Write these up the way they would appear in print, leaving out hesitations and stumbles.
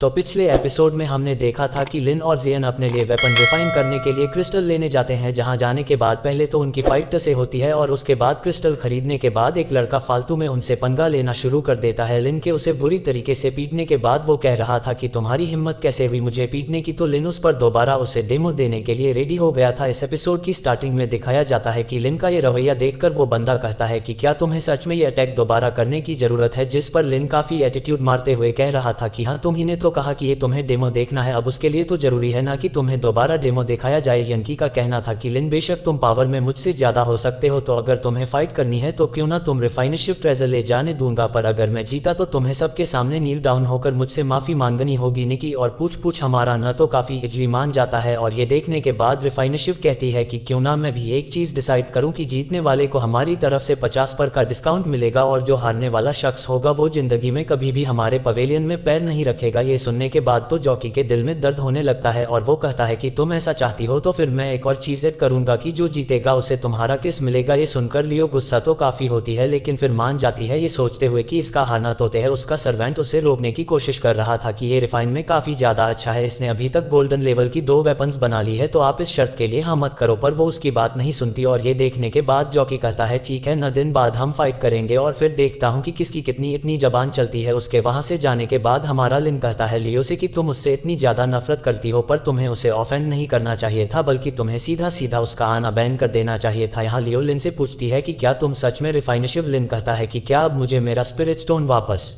तो पिछले एपिसोड में हमने देखा था कि लिन और जियन अपने लिए वेपन रिफाइन करने के लिए क्रिस्टल लेने जाते हैं, जहां जाने के बाद पहले तो उनकी फाइट से होती है और उसके बाद क्रिस्टल खरीदने के बाद एक लड़का फालतू में उनसे पंगा लेना शुरू कर देता है। लिन के उसे बुरी तरीके से पीटने के बाद वो कह रहा था कि तुम्हारी हिम्मत कैसे हुई मुझे पीटने की, तो लिन उस पर दोबारा उसे डेमो देने के लिए रेडी हो गया था। इस एपिसोड की स्टार्टिंग में दिखाया जाता है कि लिन का ये रवैया देखकर वो बंदा कहता है कि क्या तुम्हें सच में ये अटैक दोबारा करने की जरूरत है, जिस पर लिन काफी एटीट्यूड मारते हुए कह रहा था कि हाँ तुम ही ने तो कहा कि ये तुम्हें डेमो देखना है, अब उसके लिए तो जरूरी है ना कि तुम्हें दोबारा डेमो दिखाया जाए। यंकी का कहना था कि लिन बेशक तुम पावर में मुझसे ज्यादा हो सकते हो, तो अगर तुम्हें फाइट करनी है तो क्यों ना तुम रिफाइनशिप ट्रेजर ले जाने दूंगा, पर अगर मैं जीता तो तुम्हें सबके सामने नील डाउन होकर मुझसे माफी मांगनी होगी। निकी और पूछ हमारा न तो काफी इजवी मान जाता है और ये देखने के बाद रिफाइनशिप कहती है कि क्यों ना मैं भी एक चीज डिसाइड करूं कि जीतने वाले को हमारी तरफ से 50% का डिस्काउंट मिलेगा और जो हारने वाला शख्स होगा वो जिंदगी में कभी भी हमारे पवेलियन में पैर नहीं रखेगा। ये सुनने के बाद तो जॉकी के दिल में दर्द होने लगता है और वो कहता है कि तुम ऐसा चाहती हो तो फिर मैं एक और चीज ऐड करूंगा कि जो जीतेगा उसे तुम्हारा किस मिलेगा। ये सुनकर लियो गुस्सा तो काफी होती है लेकिन फिर मान जाती है, ये सोचते हुए कि इसका हारना तो तय है। उसका सर्वेंट उसे रोकने की कोशिश कर रहा था कि ये रिफाइन में काफी ज्यादा अच्छा है, इसने अभी तक गोल्डन लेवल की 2 वेपन्स बना ली है, तो आप इस शर्त के लिए हाँ मत करो, पर वो उसकी बात नहीं सुनती। और ये देखने के बाद जॉकी कहता है ठीक है न दिन बाद हम फाइट करेंगे और फिर देखता हूँ कि किसकी कितनी इतनी जबान चलती है। उसके वहां से जाने के बाद हमारा लिन कहता है लियो से कि तुम उससे इतनी ज्यादा नफरत करती हो, पर तुम्हें उसे ऑफेंड नहीं करना चाहिए था बल्कि तुम्हें सीधा सीधा उसका आना बैन कर देना चाहिए था। यहाँ लियो लिन से पूछती है कि क्या तुम सच में रिफाइनशिप। लिन कहता है कि क्या अब मुझे मेरा स्पिरिट स्टोन वापस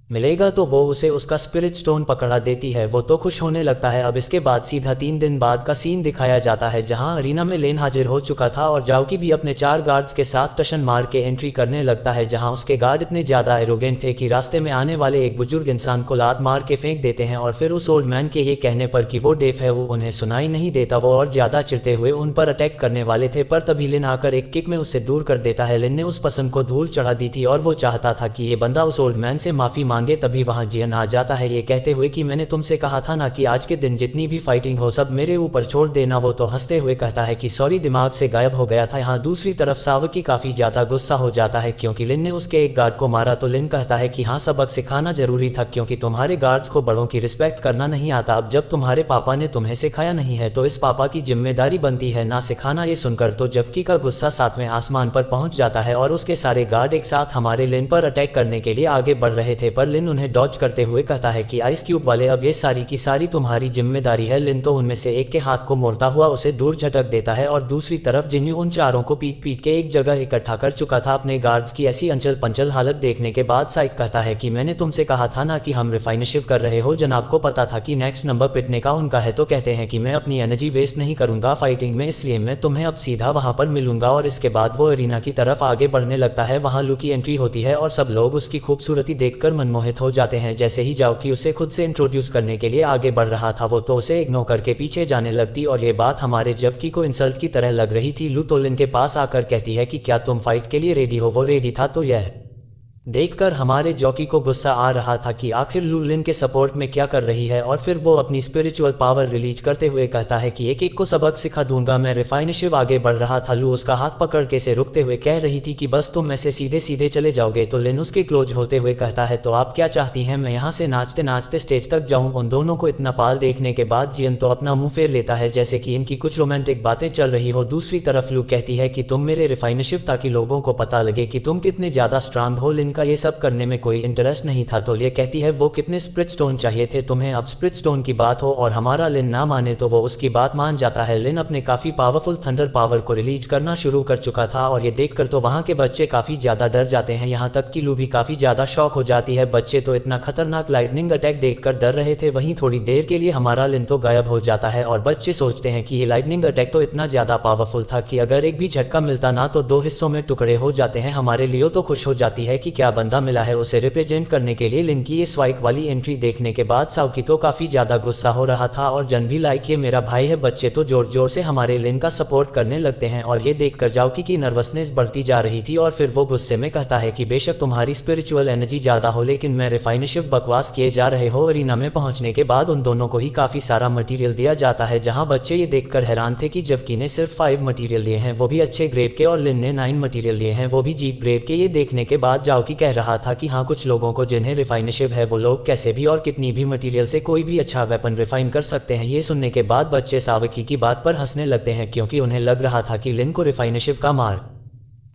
मिलेगा, तो वो उसे उसका स्पिरिट स्टोन पकड़ा देती है। वो तो खुश होने लगता है। अब इसके बाद सीधा 3 दिन बाद का सीन दिखाया जाता है जहां अरीना में लेन हाजिर हो चुका था और जाओकी भी अपने 4 गार्ड्स के साथ टशन मार के एंट्री करने लगता है, जहां उसके गार्ड इतने ज्यादा एरोगेंट थे कि रास्ते में आने वाले एक बुजुर्ग इंसान को लात मार के फेंक देते हैं और फिर उस ओल्ड मैन के ये कहने पर कि वो डेफ है वो उन्हें सुनाई नहीं देता। वो और ज्यादा चिढ़ते हुए उन पर अटैक करने वाले थे, पर तभी लिन आकर एक किक में उससे दूर कर देता है। लिन ने उस पसंद को धूल चढ़ा दी थी और वो चाहता था कि ये बंदा उस ओल्ड मैन से माफी मांगे, तभी वहां आ जाता है ये कहते हुए कि मैंने तुमसे कहा था ना कि आज के दिन जितनी भी फाइटिंग हो सब मेरे ऊपर छोड़ देना। वो तो हंसते हुए कहता है कि सॉरी दिमाग से गायब हो गया था। यहाँ दूसरी तरफ सावकी काफी ज्यादा गुस्सा हो जाता है क्योंकि लिन ने उसके एक गार्ड को मारा, तो लिन कहता है कि हाँ सबक सिखाना जरूरी था क्योंकि तुम्हारे गार्ड्स को बड़ों की रिस्पेक्ट करना नहीं आता। अब जब तुम्हारे पापा ने तुम्हें सिखाया नहीं है तो इस पापा की जिम्मेदारी बनती है ना सिखाना। ये सुनकर तो जबकि का गुस्सा 7वें आसमान पर पहुंच जाता है और उसके सारे गार्ड एक साथ हमारे लिन पर अटैक करने के लिए आगे बढ़ रहे थे, पर लिन उन्हें डॉज करते हुए कहता है कि आइस क्यूब वाले अब ये सारी की सारी तुम्हारी जिम्मेदारी है। लिन तो उनमें से एक के हाथ को मोड़ता हुआ उसे दूर झटक देता है और दूसरी तरफ जिन्यू उन चारों को पीट पीट के एक जगह इकट्ठा कर चुका था। अपने गार्ड्स की ऐसी अंचल पंचल हालत देखने के बाद साइक कहता है कि मैंने तुमसे कहा था ना कि हम रिफाइनशिप कर रहे हो, जनाब को पता था कि नेक्स्ट नंबर पिटने का उनका है, तो कहते हैं कि मैं अपनी एनर्जी वेस्ट नहीं करूंगा फाइटिंग में, इसलिए मैं तुम्हें अब सीधा वहां पर मिलूंगा। और इसके बाद वो अरीना की तरफ आगे बढ़ने लगता है। वहां लू की एंट्री होती है और सब लोग उसकी खूबसूरती देखकर मनमोहित हो जाते हैं। जैसे ही जाओकी उसे खुद से इंट्रोड्यूस करने के लिए आगे बढ़ रहा था वो तो उसे इग्नोर करके पीछे जाने लगती और ये बात हमारे जबकि को इंसल्ट की तरह लग रही थी। लू तो लिन के पास आकर कहती है कि क्या तुम फाइट के लिए रेडी हो। वो रेडी था, तो यह देखकर हमारे जॉकी को गुस्सा आ रहा था कि आखिर लू लिन के सपोर्ट में क्या कर रही है और फिर वो अपनी स्पिरिचुअल पावर रिलीज करते हुए कहता है कि एक एक को सबक सिखा दूंगा मैं। रिफाइनशिप आगे बढ़ रहा था। लू उसका हाथ पकड़ के से रुकते हुए कह रही थी कि बस तुम ऐसे सीधे सीधे चले जाओगे, तो लिन उसके क्लोज होते हुए कहता है तो आप क्या चाहती हैं मैं यहाँ से नाचते नाचते स्टेज तक जाऊँ। उन दोनों को इतना पाल देखने के बाद जियन तो अपना मुंह फेर लेता है जैसे कि इनकी कुछ रोमांटिक बातें चल रही हो। दूसरी तरफ लू कहती है कि तुम मेरे रिफाइनशिप ताकि लोगों को पता लगे कि तुम कितने ज्यादा स्ट्रांग हो। लिन का ये सब करने में कोई इंटरेस्ट नहीं था, तो ये कहती है वो कितने स्प्रिट स्टोन चाहिए थे तुम्हें। अब स्प्रिट स्टोन की बात हो और हमारा लिन ना माने तो वो उसकी बात मान जाता है। लिन अपने काफी पावरफुल थंडर पावर को रिलीज करना शुरू कर चुका था और ये देखकर तो वहां के बच्चे काफी ज्यादा डर जाते हैं, यहाँ तक कि लू भी काफी ज्यादा शॉक हो जाती है। बच्चे तो इतना खतरनाक लाइटनिंग अटैक देखकर डर रहे थे। वहीं थोड़ी देर के लिए हमारा लिन तो गायब हो जाता है और बच्चे सोचते हैं कि ये लाइटनिंग अटैक तो इतना ज्यादा पावरफुल था कि अगर एक भी झटका मिलता ना तो 2 हिस्सों में टुकड़े हो जाते हैं। हमारे लियो तो खुश हो जाती है कि क्या बंदा मिला है उसे रिप्रेजेंट करने के लिए। लिन की ये स्वाइक वाली एंट्री देखने के बाद साउकी तो काफी ज्यादा गुस्सा हो रहा था और जन भी लाइक ये मेरा भाई है। बच्चे तो जोर जोर से हमारे लिन का सपोर्ट करने लगते हैं और ये देखकर जाओकी की नर्वसनेस बढ़ती जा रही थी और फिर वो गुस्से में कहता है कि बेशक तुम्हारी स्पिरिचुअल एनर्जी ज्यादा हो लेकिन मैं रिफाइनशिप बकवास किए जा रहे हो। अरीना में पहुंचने के बाद उन दोनों को ही काफी सारा मटेरियल दिया जाता है, जहां बच्चे ये देखकर हैरान थे कि जबकि ने सिर्फ 5 मटेरियल लिए हैं वो भी अच्छे ग्रेड के और लिन ने 9 मटेरियल लिए हैं वो भी जीप ग्रेड के। ये देखने के बाद जाओकी जॉकी कह रहा था कि हाँ, कुछ लोगों को जिन्हें रिफाइनशिप है वो लोग कैसे भी और कितनी भी मटेरियल से कोई भी अच्छा वेपन रिफाइन कर सकते हैं। ये सुनने के बाद बच्चे सावकी की बात पर हंसने लगते हैं क्योंकि उन्हें लग रहा था कि लिन को रिफाइनशिप का मार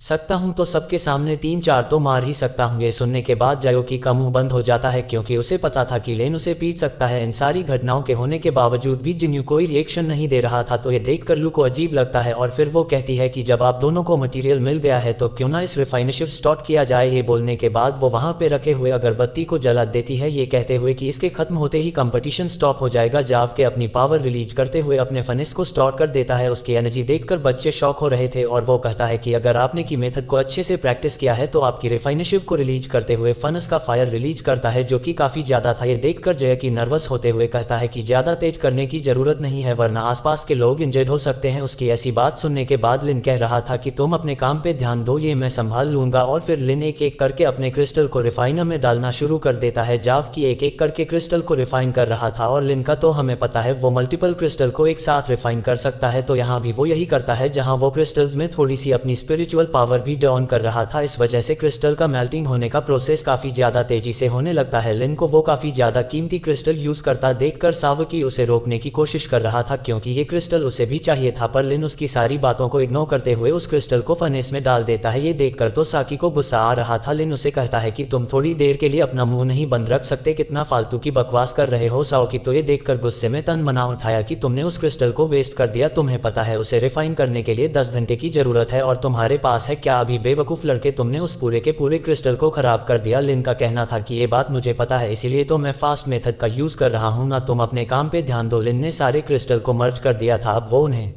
सकता हूं तो सबके सामने 3-4 तो मार ही सकता हूं। ये सुनने के बाद जायोकी का मुंह बंद हो जाता है क्योंकि उसे पता था कि लेन उसे पीट सकता है। इन सारी घटनाओं के होने के बावजूद भी जिन्यू कोई रिएक्शन नहीं दे रहा था तो ये देखकर लू को अजीब लगता है और फिर वो कहती है कि जब आप दोनों को मटेरियल मिल गया है तो क्यों ना इस रिफाइनशिप स्टार्ट किया जाए। ये बोलने के बाद वो वहां पे रखे हुए अगरबत्ती को जला देती है, ये कहते हुए कि इसके खत्म होते ही कंपटीशन स्टॉप हो जाएगा। जाव के अपनी पावर रिलीज करते हुए अपने फनिस को स्टार्ट कर देता है। उसकी एनर्जी देखकर बच्चे शॉक हो रहे थे और वो कहता है कि अगर आपने की मेथड को अच्छे से प्रैक्टिस किया है तो आपकी रिफाइनशिप को रिलीज करते हुए फनस का फायर रिलीज करता है जो कि काफी ज्यादा था। ये देखकर जयकी नर्वस होते हुए कहता है कि ज्यादा तेज करने की जरूरत नहीं है वरना आसपास के लोग इंजर्ड हो सकते हैं। उसकी ऐसी बात सुनने के बाद लिन कह रहा था कि तुम अपने काम पे ध्यान दो, ये मैं संभाल लूंगा। और फिर लिन एक एक करके अपने क्रिस्टल को रिफाइनर में डालना शुरू कर देता है। जाव की एक एक करके क्रिस्टल को रिफाइन कर रहा था और लिन का तो हमें पता है वो मल्टीपल क्रिस्टल को एक साथ रिफाइन कर सकता है, तो यहाँ भी वो यही करता है जहाँ वो क्रिस्टल्स में थोड़ी सी अपनी स्पिरिचुअल पावर भी डाउन कर रहा था। इस वजह से क्रिस्टल का मेल्टिंग होने का प्रोसेस काफी ज्यादा तेजी से होने लगता है। लिन को वो काफी ज्यादा कीमती क्रिस्टल यूज करता देखकर सावकी उसे रोकने की कोशिश कर रहा था क्योंकि ये क्रिस्टल उसे भी चाहिए था, पर लिन उसकी सारी बातों को इग्नोर करते हुए उस क्रिस्टल को फर्नेस में डाल देता है। ये देखकर तो साकी को गुस्सा आ रहा था। लिन उसे कहता है कि तुम थोड़ी देर के लिए अपना मुंह नहीं बंद रख सकते, कितना फालतू की बकवास कर रहे हो। सावकी तो ये देखकर गुस्से में तन मना उठाया कि तुमने उस क्रिस्टल को वेस्ट कर दिया, तुम्हें पता है उसे रिफाइन करने के लिए 10 घंटे की जरूरत है और तुम्हारे पास है क्या? अभी बेवकूफ लड़के, तुमने उस पूरे के पूरे क्रिस्टल को खराब कर दिया। लिन का कहना था कि ये बात मुझे पता है, इसीलिए तो मैं फास्ट मेथड का यूज कर रहा हूं ना, तुम अपने काम पे ध्यान दो। लिन ने सारे क्रिस्टल को मर्ज कर दिया था, अब वो उन्हें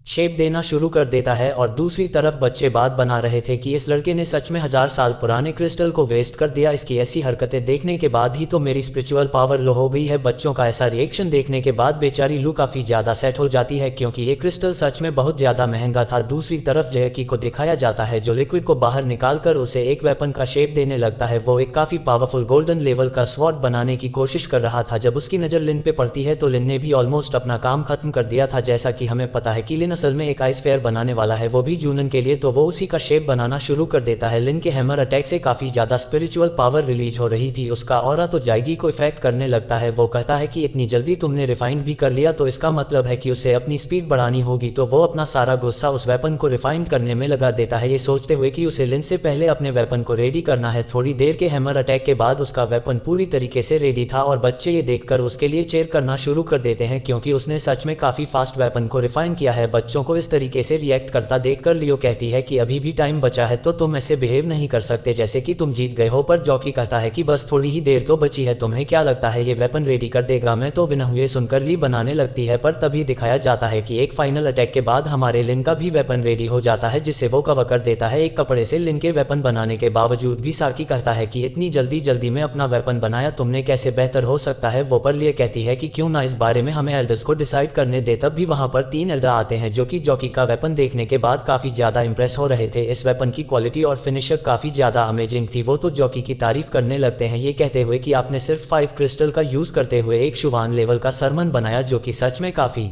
शेप देना शुरू कर देता है और दूसरी तरफ बच्चे बात बना रहे थे कि इस लड़के ने सच में 1000 साल पुराने क्रिस्टल को वेस्ट कर दिया। इसकी ऐसी हरकतें देखने के बाद ही तो मेरी स्पिरिचुअल पावर लो हो गई है। बच्चों का ऐसा रिएक्शन देखने के बाद बेचारी लू काफी ज्यादा सेट हो जाती है क्योंकि ये क्रिस्टल सच में बहुत ज्यादा महंगा था। दूसरी तरफ जयकी को दिखाया जाता है जो लिक्विड को बाहर निकालकर उसे एक वेपन का शेप देने लगता है। वो एक काफी पावरफुल गोल्डन लेवल का स्वॉर्ड बनाने की कोशिश कर रहा था। जब उसकी नजर लिन पे पड़ती है तो लिन ने भी ऑलमोस्ट अपना काम खत्म कर दिया था। जैसा कि हमें पता है कि लिन असल में एक आइस फेयर बनाने वाला है, वो भी जूनन के लिए, तो वो उसी का शेप बनाना शुरू कर देता है। लिन के हैमर अटैक से काफी ज्यादा स्पिरिचुअल पावर रिलीज हो रही थी, उसका ऑरा तो जाएगी को इफेक्ट करने लगता है। वो कहता है कि इतनी जल्दी तुमने रिफाइन भी कर लिया तो इसका मतलब है कि उसे अपनी स्पीड बढ़ानी होगी, तो वो अपना सारा गुस्सा उस वेपन को रिफाइन करने में लगा देता है, ये सोचते हुए कि उसे लिन से पहले अपने वेपन को रेडी करना है। थोड़ी देर के हैमर अटैक के बाद उसका वेपन पूरी तरीके से रेडी था और बच्चे ये देखकर उसके लिए चेयर करना शुरू कर देते हैं क्योंकि उसने सच में काफी फास्ट वेपन को रिफाइन किया है। बच्चों को इस तरीके से रिएक्ट करता देखकर लियो कहती है कि अभी भी टाइम बचा है तो तुम ऐसे बिहेव नहीं कर सकते जैसे कि तुम जीत गए हो, पर जॉकी कहता है कि बस थोड़ी ही देर तो बची है, तुम्हें क्या लगता है ये वेपन रेडी कर देगा? मैं तो बिना हुए सुनकर ली बनाने लगती है, पर तभी दिखाया जाता है कि एक फाइनल अटैक के बाद हमारे लिन का भी वेपन रेडी हो जाता है जिसे वो कवर कर देता है एक कपड़े से। लिन के वेपन बनाने के बावजूद भी साकी कहता है कि इतनी जल्दी में अपना वेपन बनाया तुमने, कैसे बेहतर हो सकता है? वो पर लिए कहती है कि क्यों ना इस बारे में हमें एल्डर्स को डिसाइड करने दे। तब भी वहां पर 3 एल्डर आते हैं जो कि जॉकी का वेपन देखने के बाद काफी ज्यादा इंप्रेस हो रहे थे। इस वेपन की क्वालिटी और फिनिशर काफी ज्यादा अमेजिंग थी। वो तो जॉकी की तारीफ करने लगते हैं ये कहते हुए कि आपने सिर्फ 5 क्रिस्टल का यूज करते हुए एक शुवान लेवल का सरमन बनाया जो कि सच में काफी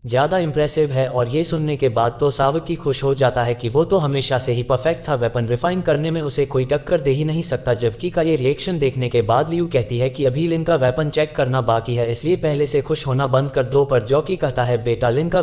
ज़्यादा इंप्रेसिव है। और ये सुनने के बाद तो सावकी खुश हो जाता है कि वो तो हमेशा से ही परफेक्ट था, वेपन रिफाइन करने में उसे कोई टक्कर दे ही नहीं सकता। जबकि का ये रिएक्शन देखने के बाद लियू कहती है कि अभी लिन का वेपन चेक करना बाकी है, इसलिए पहले से खुश होना बंद कर दो। पर जॉकी कहता है बेटा लिन का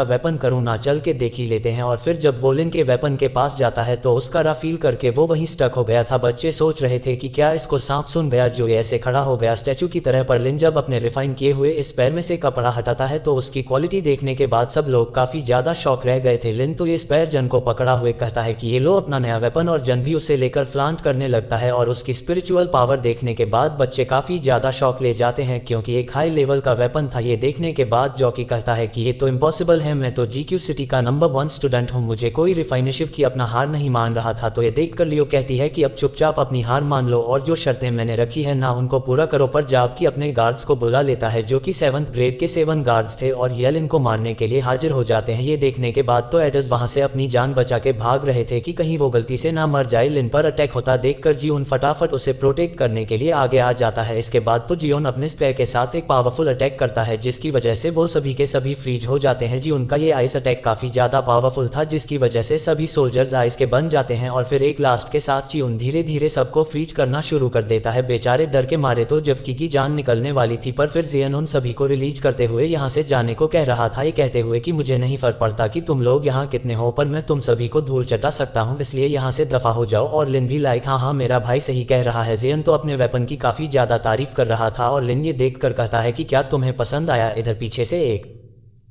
वेपन करूँ ना, चल के देख ही लेते हैं। और फिर जब वो लिन के वेपन के पास जाता है तो उसका राफील करके वो वहीं स्टक हो गया था। बच्चे सोच रहे थे कि क्या इसको सांप सुन गया जो ऐसे खड़ा हो गया स्टैचू की तरह। पर लिन जब अपने रिफाइन किए हुए इस पैर में से कपड़ा हटाता है तो उसकी क्वालिटी देखने के बाद सब लोग काफी ज्यादा शॉक रह गए थे। लिन तो ये स्पेयर जन को पकड़ा हुए कहता है कि ये लो अपना नया वेपन, और जन भी उसे लेकर फ्लांट करने लगता है। और उसकी स्पिरिचुअल पावर देखने के बाद बच्चे काफी ज्यादा शॉक ले जाते हैं क्योंकि एक हाई लेवल का वेपन था। ये देखने के बाद जॉकी कहता है कि ये तो इम्पॉसिबल है, मैं तो जीक्यू सिटी का नंबर 1 स्टूडेंट हूँ, मुझे कोई रिफाइनरशिप की अपना हार नहीं मान रहा था। तो ये देखकर लियो कहती है कि अब चुपचाप अपनी हार मान लो और जो शर्तें मैंने रखी है ना उनको पूरा करो। पर जाव की अपने गार्ड्स को बुला लेता है जो कि 7th ग्रेड के 7 गार्ड्स थे और ये लिन को मारने के लिए हाजिर हो जाते हैं। ये देखने के बाद तो एडस वहां से अपनी जान बचा के भाग रहे थे कि कहीं वो गलती से ना मर जाए। लिन पर अटैक होता देखकर जियोन फटाफट उसे प्रोटेक्ट करने के लिए आगे आ जाता है। इसके बाद तो जियोन अपने स्पेयर के साथ एक पावरफुल अटैक करता है जिसकी वजह से वो सभी के सभी फ्रीज हो जाते हैं। जियोन का ये आइस अटैक काफी ज्यादा पावरफुल था जिसकी वजह से सभी सोल्जर्स आइस के बन जाते हैं और फिर एक लास्ट के साथ जियोन धीरे धीरे सबको फ्रीज करना शुरू कर देता है। बेचारे डर के मारे तो जब की जान निकलने वाली थी, पर फिर जियन उन सभी को रिलीज करते हुए यहाँ से जाने को कह रहा था, ये कहते हुए कि मुझे नहीं फर्क पड़ता कि तुम लोग यहाँ कितने हो, पर मैं तुम सभी को धूल चटा सकता हूँ, इसलिए यहाँ से दफा हो जाओ। और लिन भी लाइक हाँ मेरा भाई सही कह रहा है। जियन तो अपने वेपन की काफी ज्यादा तारीफ कर रहा था और लिन ये देख कर कहता है कि क्या तुम्हें पसंद आया। इधर पीछे से एक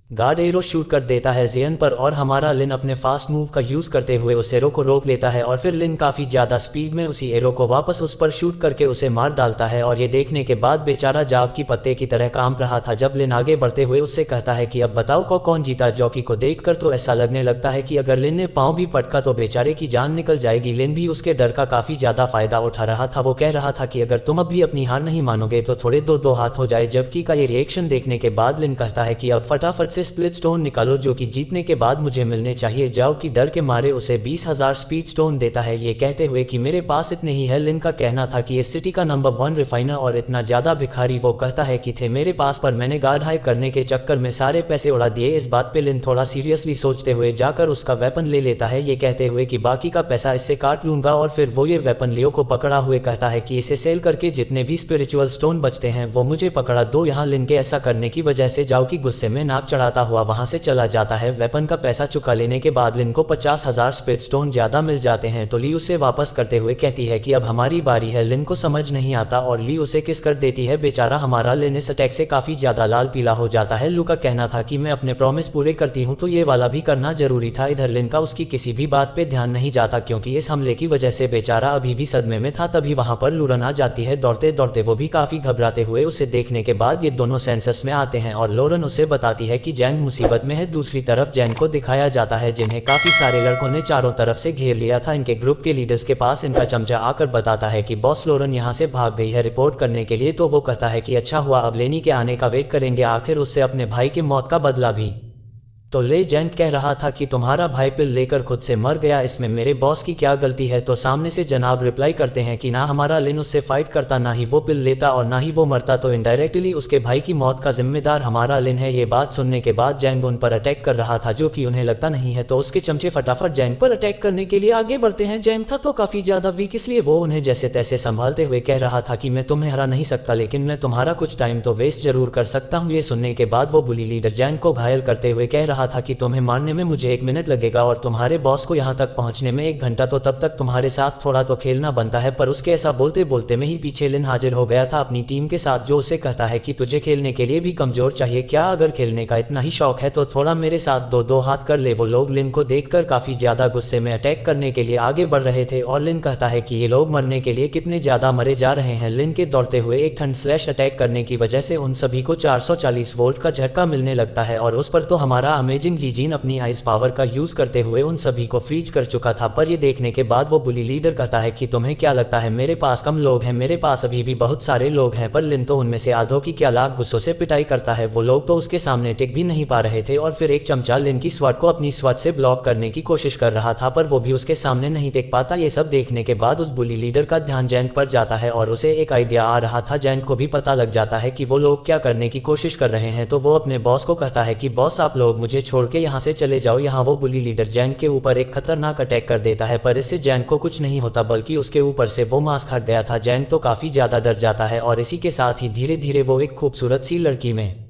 गार्ड एरो शूट कर देता है जियन पर और हमारा लिन अपने फास्ट मूव का यूज करते हुए उस एरो को रोक लेता है और फिर लिन काफी ज्यादा स्पीड में उसी एरो को वापस उस पर शूट करके उसे मार डालता है। और ये देखने के बाद बेचारा जाव की पत्ते की तरह कांप रहा था। जब लिन आगे बढ़ते हुए उससे कहता है कि अब बताओ कौन जीता। जॉकी को देखकर तो ऐसा लगने लगता है कि अगर लिन ने पांव भी पटका तो बेचारे की जान निकल जाएगी। लिन भी उसके डर का काफी ज्यादा फायदा उठा रहा था। वो कह रहा था कि अगर तुम अब भी अपनी हार नहीं मानोगे तो थोड़े दो हाथ हो जाए। जबकि का ये रिएक्शन देखने के बाद लिन कहता है कि अब फटाफट से स्प्लिट स्टोन निकालो जो कि जीतने के बाद मुझे मिलने चाहिए। जाओ की डर के मारे उसे 20,000 स्पीड स्टोन देता है, ये कहते हुए कि मेरे पास इतने ही है। लिन का कहना था कि इस सिटी का नंबर 1 रिफाइनर और इतना ज्यादा भिखारी वो कहता है कि थे मेरे पास, पर मैंने गार्ड हाई करने के चक्कर में सारे पैसे उड़ा दिए। इस बात पे लिन थोड़ा सीरियसली सोचते हुए जाकर उसका वेपन ले लेता है, ये कहते हुए कि बाकी का पैसा इससे काट लूंगा। और फिर वो ये वेपन लियो को पकड़ा हुए कहता है कि इसे सेल करके जितने भी स्पिरिचुअल स्टोन बचते हैं वो मुझे पकड़ा दो। यहाँ लिन के ऐसा करने की वजह से जाओ की गुस्से में नाक चढ़ाता हुआ वहां से चला जाता है। वेपन का पैसा चुका लेने के बाद लिन को 50,000 स्पिरिट स्टोन ज्यादा मिल जाते हैं तो ली उसे वापस करते हुए कहती है कि अब हमारी बारी है। लिन को समझ नहीं आता और ली उसे किस कर देती है। बेचारा हमारा लिन इस अटैक से काफी ज्यादा लाल पीला हो जाता है। लू का कहना था कि मैं अपने प्रॉमिस पूरे करती हूँ तो ये वाला भी करना जरूरी था। इधर लिन का उसकी किसी भी बात पे ध्यान नहीं जाता क्योंकि इस हमले की वजह से बेचारा अभी भी सदमे में था। तभी वहां पर लूरन आ जाती है दौड़ते दौड़ते, वो भी काफी घबराते हुए। उसे देखने के बाद ये दोनों सेंसस में आते हैं और लोरन उसे बताती है कि जैंग मुसीबत में है। दूसरी तरफ जैंग को दिखाया जाता है जिन्हें काफी सारे लड़कों ने चारों तरफ से घेर लिया था। इनके ग्रुप के लीडर्स के पास इनका चमचा आकर बताता है कि बॉस लोरन यहाँ से भाग गई है रिपोर्ट करने के लिए। तो वो कहता है कि अच्छा हुआ, अब लेनी के आने का वेट करेंगे, आखिर उससे अपने भाई की मौत का बदला भी। तो ले जैंग कह रहा था कि तुम्हारा भाई पिल लेकर खुद से मर गया, इसमें मेरे बॉस की क्या गलती है। तो सामने से जनाब रिप्लाई करते हैं कि ना हमारा लिन उससे फाइट करता, ना ही वो पिल लेता और ना ही वो मरता, तो इनडायरेक्टली उसके भाई की मौत का जिम्मेदार हमारा लिन है। ये बात सुनने के बाद जैंग उन पर अटैक कर रहा था जो कि उन्हें लगता नहीं है, तो उसके चमचे फटाफट जैंग पर अटैक करने के लिए आगे बढ़ते हैं। जैंग था तो काफी ज्यादा वीक, इसलिए वो उन्हें जैसे तैसे संभालते हुए कह रहा था कि मैं तुम्हें हरा नहीं सकता लेकिन मैं तुम्हारा कुछ टाइम तो वेस्ट जरूर कर सकता हूँ। ये सुनने के बाद वो बुली लीडर जैंग को घायल करते हुए कह रहा था कि तुम्हें मारने में मुझे 1 मिनट लगेगा और तुम्हारे बॉस को यहाँ तक पहुँचने में 1 घंटा, तो तब तक तुम्हारे साथ थोड़ा तो खेलना बनता है। पर उसके ऐसा बोलते बोलते में ही पीछे लिन हाजिर हो गया था अपनी टीम के साथ, जो उसे कहता है कि तुझे खेलने के लिए भी कमजोर चाहिए क्या? अगर खेलने का इतना ही शौक है तो थोड़ा मेरे साथ दो हाथ कर ले। वो लोग लिन को देखकर काफी ज्यादा गुस्से में अटैक करने के लिए आगे बढ़ रहे थे और लिन कहता है कि ये लोग मरने के लिए कितने ज्यादा मरे जा रहे हैं। लिन के दौड़ते हुए एक ठंड स्लैश अटैक करने की वजह से उन सभी को 440 वोल्ट का झटका मिलने लगता है और उस पर तो हमारा अमेजिंग जीजीन अपनी आइस पावर का यूज करते हुए उन सभी को फ्रीज कर चुका था। पर ये देखने के बाद वो बुली लीडर कहता है कि तुम्हें क्या लगता है मेरे पास कम लोग हैं? मेरे पास अभी भी बहुत सारे लोग हैं। पर लिन तो उनमें से आधों की क्या लाख गुस्सों से पिटाई करता है। वो लोग तो उसके सामने टिक भी नहीं पा रहे थे और फिर एक चमचा लिन की स्वॉट को अपनी स्वॉट से ब्लॉक करने की कोशिश कर रहा था, पर वो भी उसके सामने नहीं टिक पाता। ये सब देखने के बाद उस बुली लीडर का ध्यान जैंग पर जाता है और उसे एक आइडिया आ रहा था। जैंग को भी पता लग जाता है कि वो लोग क्या करने की कोशिश कर रहे हैं, तो वो अपने बॉस को कहता है कि बॉस आप लोग मुझे छोड़ के यहाँ से चले जाओ। यहाँ वो बुली लीडर जैंग के ऊपर एक खतरनाक अटैक कर देता है, पर इससे जैंग को कुछ नहीं होता बल्कि उसके ऊपर से वो मास्क हट गया था। जैंग तो काफी ज्यादा डर जाता है और इसी के साथ ही धीरे धीरे वो एक खूबसूरत सी लड़की में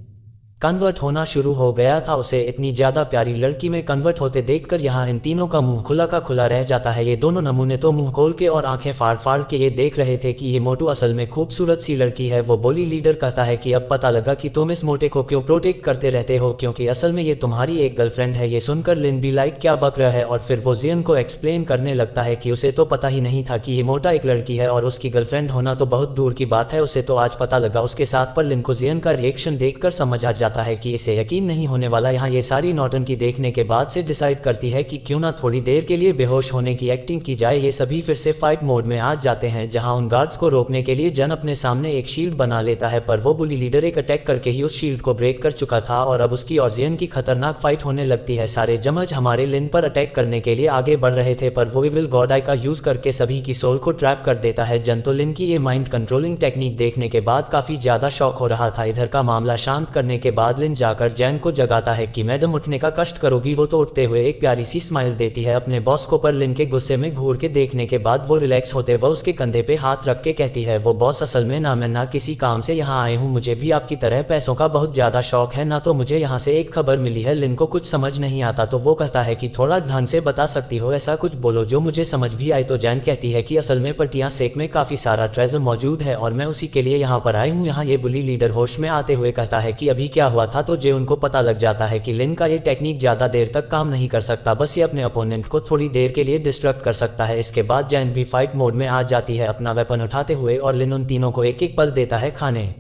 कन्वर्ट होना शुरू हो गया था। उसे इतनी ज्यादा प्यारी लड़की में कन्वर्ट होते देखकर यहाँ इन तीनों का मुंह खुला का खुला रह जाता है। ये दोनों नमूने तो मुंह खोल के और आंखें फाड़ फाड़ के ये देख रहे थे कि ये मोटू असल में खूबसूरत सी लड़की है। वो बुली लीडर कहता है कि अब पता लगा कि तुम इस मोटे को क्यों प्रोटेक्ट करते रहते हो, क्योंकि असल में ये तुम्हारी एक गर्लफ्रेंड है। ये सुनकर लिन भी लाइक क्या बक रहा है और फिर वो जियन को एक्सप्लेन करने लगता है कि उसे तो पता ही नहीं था कि ये मोटा एक लड़की है और उसकी गर्लफ्रेंड होना तो बहुत दूर की बात है, उसे तो आज पता लगा उसके साथ। पर लिन को जियन का रिएक्शन देखकर समझ आ जाता है कि इसे यकीन नहीं होने वाला। यहाँ ये सारी नौटंकी देखने के बाद से डिसाइड करती है कि क्यों ना थोड़ी देर के लिए बेहोश होने की एक्टिंग की जाए। ये सभी फिर से फाइट मोड में आ जाते हैं, जहाँ उन गार्ड्स को रोकने के लिए जन अपने सामने एक शील्ड बना लेता है, पर वो बुली लीडर एक अटैक करके ही उस शील्ड को ब्रेक कर चुका था और अब उसकी और जियन की खतरनाक फाइट होने लगती है। सारे जमज हमारे लिन पर अटैक करने के लिए आगे बढ़ रहे थे, पर वो विल गॉड आई का यूज करके सभी की सोल को ट्रैप कर देता है। जन तो लिन की ये माइंड कंट्रोलिंग टेक्निक देखने के बाद काफी ज्यादा शॉक हो रहा था। इधर का मामला शांत करने के बाद लिन जाकर जैन को जगाता है कि मैडम उठने का कष्ट करोगी। वो तो उठते हुए एक प्यारी सी स्माइल देती है अपने बॉस को, पर लिन के गुस्से में घूर के देखने के बाद वो रिलैक्स होते वह उसके कंधे पे हाथ रख के कहती है, वो बॉस असल में ना मैं ना किसी काम से यहाँ आए हूँ, मुझे भी आपकी तरह पैसों का बहुत ज्यादा शौक है, ना तो मुझे यहाँ से एक खबर मिली है। लिन को कुछ समझ नहीं आता तो वो कहता है कि थोड़ा ढंग से बता सकती हो, ऐसा कुछ बोलो जो मुझे समझ भी आए। तो जैन कहती है कि असल में पटिया सेक में काफी सारा ट्रेजर मौजूद है और मैं उसी के लिए यहाँ पर आई हूँ। यहाँ ये बुली लीडर होश में आते हुए कहता है कि अभी क्या हुआ था, तो जे उनको पता लग जाता है कि लिन का ये टेक्निक ज्यादा देर तक काम नहीं कर सकता, बस ये अपने अपोनेंट को थोड़ी देर के लिए डिस्ट्रैक्ट कर सकता है। इसके बाद जैन भी फाइट मोड में आ जाती है अपना वेपन उठाते हुए और लिन उन तीनों को एक एक पल देता है खाने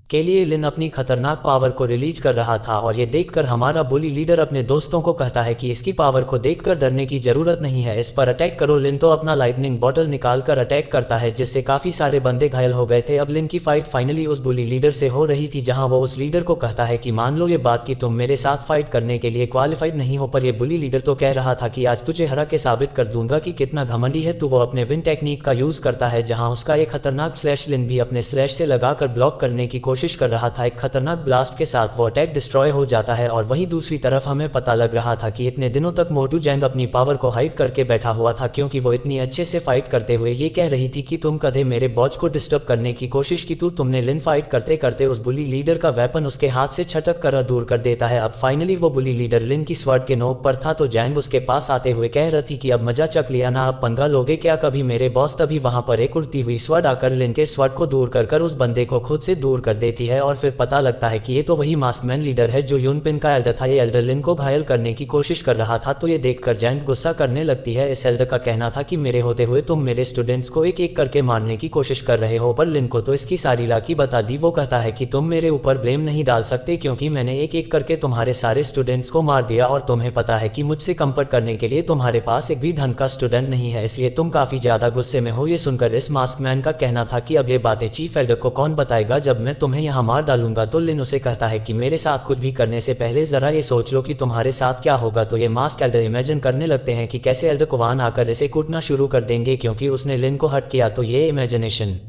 के लिए। लिन अपनी खतरनाक पावर को रिलीज कर रहा था और ये देखकर हमारा बुली लीडर अपने दोस्तों को कहता है कि इसकी पावर को देखकर डरने की जरूरत नहीं है, इस पर अटैक करो। लिन तो अपना लाइटनिंग बॉटल निकाल कर अटैक करता है, जिससे काफी सारे बंदे घायल हो गए थे। अब लिन की फाइट फाइनली उस बुली लीडर से हो रही थी, जहां वो उस लीडर को कहता है कि मान लो ये बात कि तुम मेरे साथ फाइट करने के लिए क्वालिफाइड नहीं हो, पर ये बुली लीडर तो कह रहा था कि आज तुझे हरा के साबित कर दूंगा कि कितना घमंडी है तू। वो अपने विन टेक्निक का यूज करता है, जहाँ उसका एक खतरनाक स्लैश लिन भी अपने स्लैश से लगाकर ब्लॉक करने की कोशिश कर रहा था। खतरनाक ब्लास्ट के साथ वो अटैक डिस्ट्रॉय हो जाता है और वहीं दूसरी तरफ हमें पता लग रहा था कि इतने दिनों तक मोटू जैंग अपनी पावर को हाइड करके बैठा हुआ था, क्योंकि वो इतनी अच्छे से फाइट करते हुए ये कह रही थी कि तुम कदे मेरे बॉच को डिस्टर्ब करने की कोशिश की तुमने। लिन फाइट करते करते उस बुली लीडर का वेपन उसके हाथ से छटक कर दूर कर देता है। अब फाइनली वो बुली लीडर लिन की स्वॉर्ड के नोक पर था, तो जैंग उसके पास आते हुए कह रही थी कि अब मजा चख लिया ना, अब पंगा लोगे क्या कभी मेरे बॉस। तभी वहां पर एक उड़ती हुई स्वॉर्ड आकर लिन के स्वॉर्ड को दूर कर उस बंदे को खुद से दूर कर देती है और फिर पता लगता है कि ये तो वही मास्कमैन लीडर है जो यूनपिन का एल्डर था। ये एल्डर लिन को घायल करने की कोशिश कर रहा था, तो ये देखकर जैंग गुस्सा करने लगती है। इस एल्डर का कहना था कि मेरे होते हुए तुम मेरे स्टूडेंट्स को एक एक करके मारने की कोशिश कर रहे हो, पर लिन को तो इसकी सारी लाकी बता दी। वो कहता है कि तुम मेरे ऊपर ब्लेम नहीं डाल सकते, क्योंकि मैंने एक एक करके तुम्हारे सारे स्टूडेंट्स को मार दिया और तुम्हें पता है कि मुझसे कंपेयर करने के लिए तुम्हारे पास एक भी ढंग का स्टूडेंट नहीं है, इसलिए तुम काफी ज्यादा गुस्से में हो। ये सुनकर इस मास्कमैन का कहना था कि अब ये बातें चीफ एल्डर को कौन बताएगा जब मैं तुम्हें यहाँ मार डालूंगा। तो लिन उसे कहता है कि मेरे साथ कुछ भी करने से पहले जरा ये सोच लो कि तुम्हारे साथ क्या होगा। तो ये मास्क एल्डर इमेजिन करने लगते हैं कि कैसे एल्डर कुवान आकर इसे कूटना शुरू कर देंगे, क्योंकि उसने लिन को हट किया। तो ये इमेजिनेशन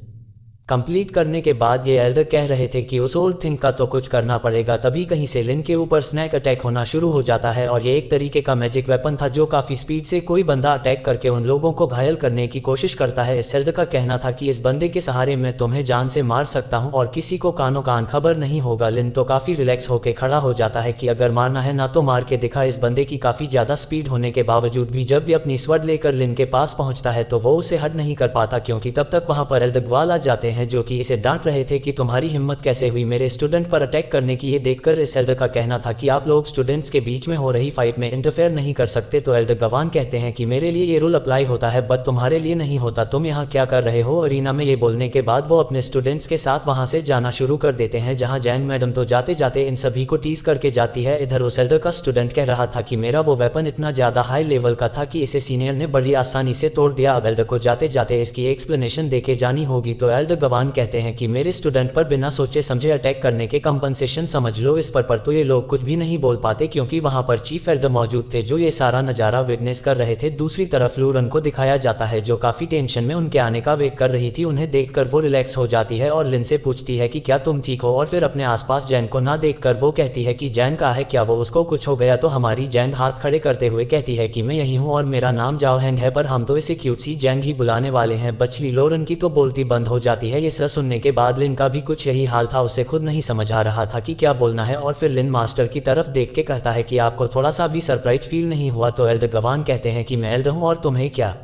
कंप्लीट करने के बाद ये एल्डर कह रहे थे कि उस ओल्ड थिंग का तो कुछ करना पड़ेगा। तभी कहीं से लिन के ऊपर स्नैक अटैक होना शुरू हो जाता है और ये एक तरीके का मैजिक वेपन था जो काफी स्पीड से कोई बंदा अटैक करके उन लोगों को घायल करने की कोशिश करता है। इस एल्डर का कहना था कि इस बंदे के सहारे मैं तुम्हें जान से मार सकता हूँ और किसी को कानो कान खबर नहीं होगा। लिन तो काफी रिलैक्स होकर खड़ा हो जाता है कि अगर मारना है ना तो मार के दिखा। इस बंदे की काफी ज्यादा स्पीड होने के बावजूद भी जब भी अपनी स्वॉर्ड लेकर लिन के पास पहुंचता है तो वो उसे हट नहीं कर पाता, क्योंकि तब तक वहां पर एल्डर ग्वाल आ जाते हैं जो कि इसे डांट रहे थे कि तुम्हारी हिम्मत कैसे हुई मेरे स्टूडेंट पर अटैक करने की। ये देखकर इस एल्डर का कहना था कि आप लोग स्टूडेंट्स के बीच में हो रही फाइट में इंटरफेयर नहीं कर सकते। तो एल्डर गवान कहते हैं कि मेरे लिए ये रूल अप्लाई होता है बट तुम्हारे लिए नहीं होता, तुम यहाँ क्या कर रहे हो अरीना में। ये बोलने के बाद वो अपने स्टूडेंट्स के साथ वहां से जाना शुरू कर देते हैं, जहां जैंग मैडम तो जाते जाते इन सभी को टीज करके जाती है। इधर उस एल्डर का स्टूडेंट कह रहा था कि मेरा वो वेपन इतना ज्यादा हाई लेवल का था कि इसे सीनियर ने बड़ी आसानी से तोड़ दिया। अब एल्डर को जाते जाते इसकी एक्सप्लेनेशन देके जानी होगी। तो एल्डर गवान कहते हैं कि मेरे स्टूडेंट पर बिना सोचे समझे अटैक करने के कंपनसेशन समझ लो इस पर तो ये लोग कुछ भी नहीं बोल पाते, क्योंकि वहां पर चीफ एल्डर मौजूद थे जो ये सारा नजारा विटनेस कर रहे थे। दूसरी तरफ लूरन को दिखाया जाता है जो काफी टेंशन में उनके आने का वेट कर रही थी। उन्हें देखकर वो रिलैक्स हो जाती है और लिन से पूछती है कि क्या तुम ठीक हो, और फिर अपने आसपास जैन को ना देखकर वो कहती है कि जैन कहाँ है, क्या वो उसको कुछ हो गया। तो हमारी जैन हाथ खड़े करते हुए कहती है कि मैं यही हूँ और मेरा नाम जाओ हैंग है, पर हम तो इसे क्यूट सी जैंग ही बुलाने वाले हैं। बचली लोरन की तो बोलती बंद हो जाती है। ये सब सुनने के बाद लिन का भी कुछ यही हाल था, उसे खुद नहीं समझ आ रहा था कि क्या बोलना है। और फिर लिन मास्टर की तरफ देख के कहता है कि आपको थोड़ा सा भी सरप्राइज फील नहीं हुआ। तो एल्डर गवान कहते हैं कि मैं एल्डर हूँ और तुम्हें क्या।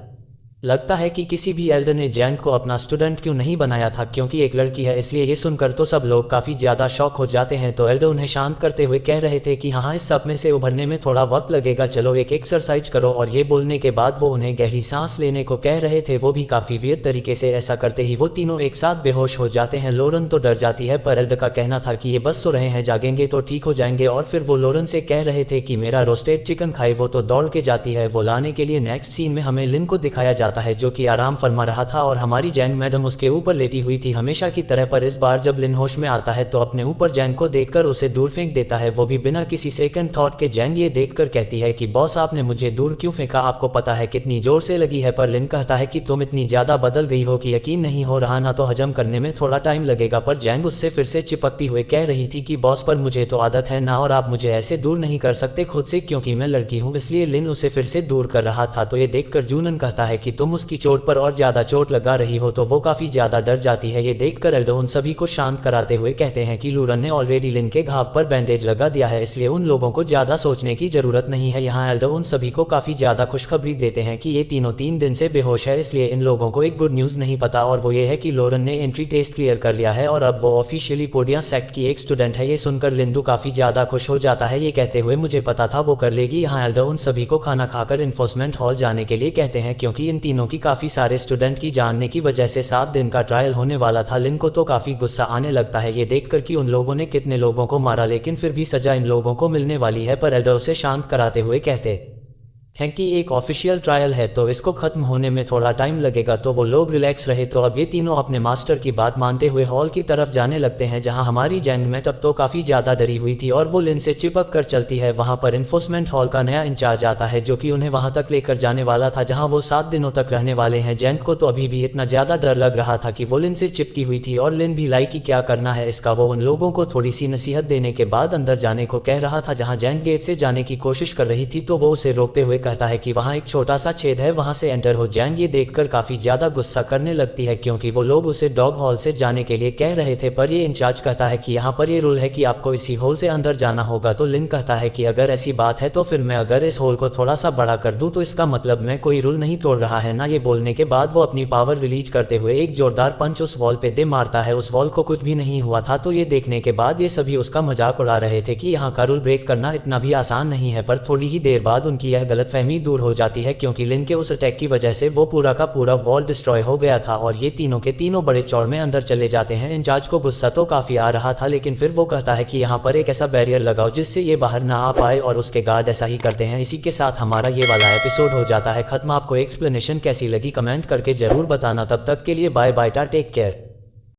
लगता है कि किसी भी एल्डर ने जैंग को अपना स्टूडेंट क्यों नहीं बनाया था, क्योंकि एक लड़की है। इसलिए ये सुनकर तो सब लोग काफ़ी ज़्यादा शॉक हो जाते हैं। तो एल्डर उन्हें शांत करते हुए कह रहे थे कि हाँ, इस सब में से उभरने में थोड़ा वक्त लगेगा, चलो एक एक्सरसाइज करो। और ये बोलने के बाद वो उन्हें गहरी सांस लेने को कह रहे थे, वो भी काफ़ी वियर्ड तरीके से। ऐसा करते ही वो तीनों एक साथ बेहोश हो जाते हैं। लोरन तो डर जाती है, पर एल्डर का कहना था कि ये बस सो रहे हैं, जागेंगे तो ठीक हो जाएंगे। और फिर वो लोरन से कह रहे थे कि मेरा रोस्टेड चिकन खाए। वो तो दौड़ के जाती है वो लाने के लिए। नेक्स्ट सीन में हमें लिन को दिखाया जाता है जो कि आराम फरमा रहा था और हमारी जैंग मैडम उसके ऊपर लेटी हुई थी हमेशा की तरह। पर इस बार जब लिन होश में आता है तो अपने ऊपर जैंग को देखकर उसे दूर फेंक देता है, वो भी बिना किसी सेकंड थॉट के। जैंग ये देखकर कहती है कि बॉस, आपने मुझे दूर क्यों फेंका, आपको पता है कितनी जोर से लगी है। पर लिन कहता है कि तुम इतनी ज्यादा बदल गई हो कि यकीन नहीं हो रहा, ना तो हजम करने में थोड़ा टाइम लगेगा। पर जैंग उससे फिर से चिपकती हुए कह रही थी कि बॉस, पर मुझे तो आदत है ना, और आप मुझे ऐसे दूर नहीं कर सकते खुद से, क्योंकि मैं लड़की हूँ। इसलिए लिन उसे फिर से दूर कर रहा था। तो ये देखकर जूनन कहता है कि तुम उसकी चोट पर और ज्यादा चोट लगा रही हो। तो वो काफी ज्यादा डर जाती है। ये देखकर एल्डो उन सभी को शांत कराते हुए कहते हैं कि लूरन ने ऑलरेडी लिन के घाव पर बैंडेज लगा दिया है, इसलिए उन लोगों को ज्यादा सोचने की जरूरत नहीं है। यहाँ एल्डो उन सभी को काफी ज्यादा खुशखबरी देते हैं कि ये तीनों 3 दिन से बेहोश है, इसलिए इन लोगों को एक गुड न्यूज नहीं पता, और वो ये है कि लोरन ने एंट्री टेस्ट क्लियर कर लिया है और अब वो ऑफिशियली पोडिया सेक्ट की एक स्टूडेंट है। ये सुनकर लिंदू काफी ज्यादा खुश हो जाता है, ये कहते हुए मुझे पता था वो कर लेगी। यहाँ एल्डो उन सभी को खाना खाकर इन्फोर्समेंट हॉल जाने के लिए कहते हैं, क्योंकि इन तीनों की काफी सारे स्टूडेंट की जानने की वजह से 7 दिन का ट्रायल होने वाला था। लिन को तो काफी गुस्सा आने लगता है ये देखकर कि उन लोगों ने कितने लोगों को मारा, लेकिन फिर भी सजा इन लोगों को मिलने वाली है। पर एल्डो उसे शांत कराते हुए कहते हैं कि एक ऑफिशियल ट्रायल है तो इसको खत्म होने में थोड़ा टाइम लगेगा, तो वो लोग रिलैक्स रहे। तो अब ये तीनों अपने मास्टर की बात मानते हुए हॉल की तरफ जाने लगते हैं, जहां हमारी जैंग में तब तो काफ़ी ज़्यादा डरी हुई थी और वो लिन से चिपक कर चलती है। वहां पर इन्फोर्समेंट हॉल का नया इंचार्ज आता है जो कि उन्हें वहां तक लेकर जाने वाला था जहां वो 7 दिनों तक रहने वाले हैं। जैंग को तो अभी भी इतना ज़्यादा डर लग रहा था कि वो लिन से चिपकी हुई थी, और लिन भी लाई कि क्या करना है इसका। वो उन लोगों को थोड़ी सी नसीहत देने के बाद अंदर जाने को कह रहा था, जहाँ जैंग गेट से जाने की कोशिश कर रही थी। तो वो उसे रोकते हुए कहता है कि वहाँ छोटा सा छेद है, वहां से एंटर हो। जैंग ये देखकर काफी ज्यादा गुस्सा करने लगती है, क्योंकि वो लोग उसे डॉग हॉल से जाने के लिए कह रहे थे, पर ये इंचार्ज कहता है कि यहाँ पर ये रूल है कि आपको इसी होल से अंदर जाना होगा। तो लिन कहता है कि अगर ऐसी बात है तो फिर मैं अगर इस होल को थोड़ा सा बड़ा कर दूं तो इसका मतलब मैं कोई रूल नहीं तोड़ रहा है ना। ये बोलने के बाद वो अपनी पावर रिलीज करते हुए एक जोरदार पंच उस वॉल पे दे मारता है। उस वॉल को कुछ भी नहीं हुआ था। तो ये देखने के बाद ये सभी उसका मजाक उड़ा रहे थे कि यहाँ का रूल ब्रेक करना इतना भी आसान नहीं है। पर थोड़ी ही देर बाद उनकी यह गलतफहमी दूर हो जाती है, क्योंकि लिन के उस अटैक की वजह से वो पूरा का पूरा वॉल डिस्ट्रॉय हो गया था और ये तीनों के तीनों बड़े चौड़ में अंदर चले जाते हैं। इंचार्ज को गुस्सा तो काफी आ रहा था, लेकिन फिर वो कहता है कि यहाँ पर एक ऐसा बैरियर लगाओ जिससे ये बाहर ना आ पाए, और उसके गार्ड ऐसा ही करते हैं। इसी के साथ हमारा ये वाला एपिसोड हो जाता है खत्म। आपको एक्सप्लेनेशन कैसी लगी कमेंट करके जरूर बताना। तब तक के लिए बाय बाय, टेक केयर।